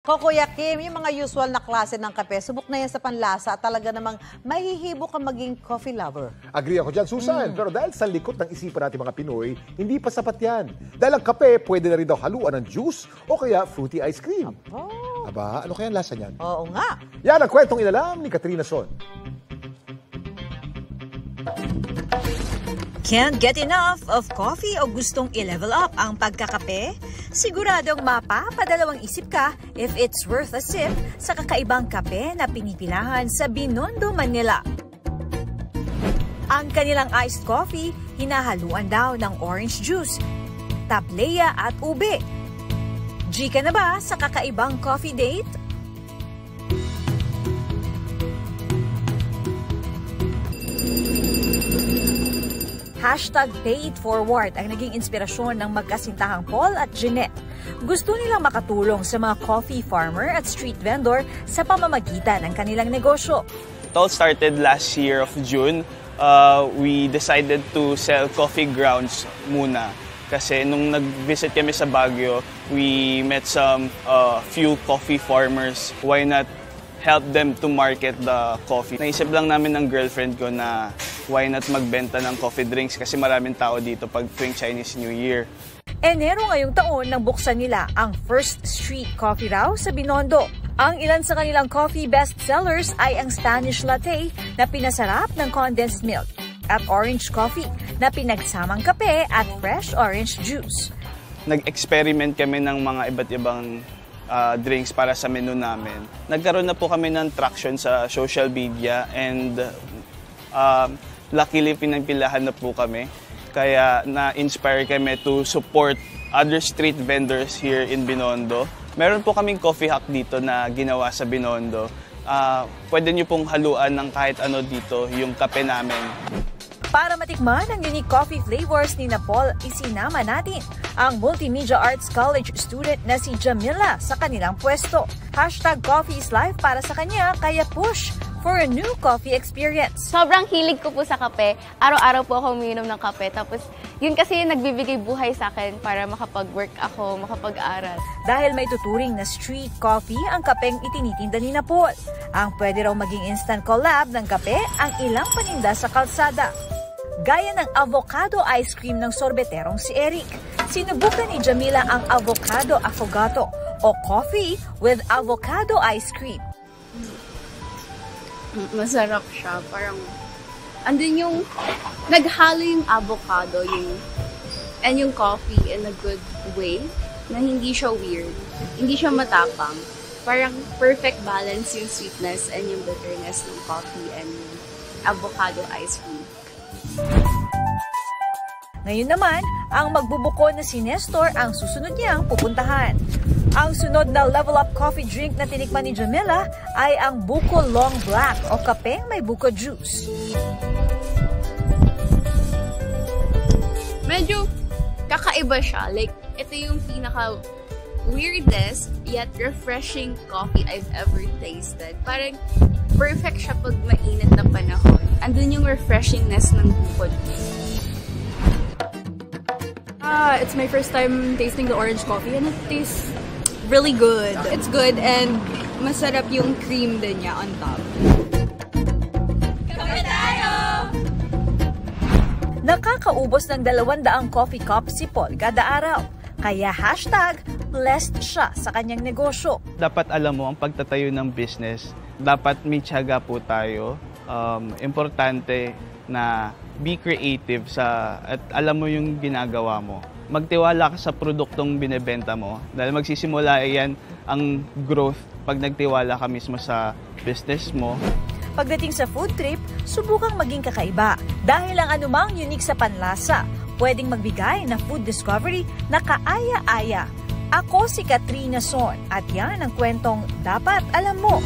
Kuya Kim, yung mga usual na klase ng kape, subok na yan sa panlasa at talaga namang mahihibo ka maging coffee lover. Agree ako dyan, Susan. Pero dahil sa likot ng isipan natin mga Pinoy, hindi pa sapat yan. Dahil ang kape, pwede na rin daw haluan ng juice o kaya fruity ice cream. Oh. Aba, ano kaya ang lasa niyan? Oo nga. Yan ang kwentong inalam ni Katrina Son. Can't get enough of coffee o gustong i-level up ang pagkakape? Siguradong mapapadalawang isip ka if it's worth a sip sa kakaibang kape na pinipilahan sa Binondo, Manila. Ang kanilang iced coffee, hinahaluan daw ng orange juice, tablea at ube. G ka na ba sa kakaibang coffee date? #PayItForward ang naging inspirasyon ng magkasintahang Paul at Jeanette. Gusto nilang makatulong sa mga coffee farmer at street vendor sa pamamagitan ng kanilang negosyo. It all started last year of June. We decided to sell coffee grounds muna. Kasi nung nag-visit kami sa Baguio, we met some few coffee farmers. Why not help them to market the coffee? Naisip lang namin ng girlfriend ko na why not magbenta ng coffee drinks kasi maraming tao dito pag tuwing Chinese New Year. Enero ngayong taon nang buksan nila ang First Street Coffee raw sa Binondo. Ang ilan sa kanilang coffee bestsellers ay ang Spanish latte na pinasarap ng condensed milk at orange coffee na pinagsamang kape at fresh orange juice. Nag-experiment kami ng mga iba't ibang drinks para sa menu namin. Nagkaroon na po kami ng traction sa social media and luckily pinagpilahan na po kami. Kaya na-inspire kami to support other street vendors here in Binondo. Meron po kaming coffee hack dito na ginawa sa Binondo. Pwede nyo pong haluan ng kahit ano dito yung kape namin. Para matikman ang unique coffee flavors ni Paul, isinama natin ang Multimedia Arts College student na si Jamila sa kanilang pwesto. #Coffee is life para sa kanya, kaya push for a new coffee experience. Sobrang hilig ko po sa kape. Araw-araw po ako umiinom ng kape. Tapos yun kasi yung nagbibigay buhay sa akin para makapag-work ako, makapag-aral. Dahil may tuturing na street coffee ang kapeng itinitinda ni Paul. Ang pwede raw maging instant collab ng kape ang ilang paninda sa kalsada. Gaya ng avocado ice cream ng sorbeterong si Eric. Sinubukan ni Jamila ang avocado affogato o coffee with avocado ice cream. Masarap siya. Parang, andun yung, naghalo yung avocado, and yung coffee in a good way, na hindi siya weird, hindi siya matapang. Parang perfect balance yung sweetness and yung bitterness ng coffee and yung avocado ice cream. Ngayon naman, ang magbubuko na si Nestor ang susunod niyang pupuntahan. Ang sunod na level up coffee drink na tinikman ni Jamila ay ang Buko Long Black o kapeng may buko juice. Medyo kakaiba siya. Like, ito yung pinaka weirdest yet refreshing coffee I've ever tasted. Parang perfect siya pag mainit na panahon. Andun yung refreshingness ng buko juice. It's my first time tasting the orange coffee and it tastes really good. It's good and masarap yung cream din niya on top. Kape tayo! Nakakaubos ng 200 coffee cups si Paul kada araw. Kaya #blessed siya sa kanyang negosyo. Dapat alam mo ang pagtatayo ng business. Dapat may tiyaga po tayo. Importante na be creative at alam mo yung ginagawa mo. Magtiwala ka sa produktong binebenta mo dahil magsisimula yan ang growth pag nagtiwala ka mismo sa business mo. Pagdating sa food trip, subukang maging kakaiba dahil ang anumang unique sa panlasa pwedeng magbigay ng food discovery na kaaya-aya. Ako si Katrina Son at yan ang kwentong dapat alam mo.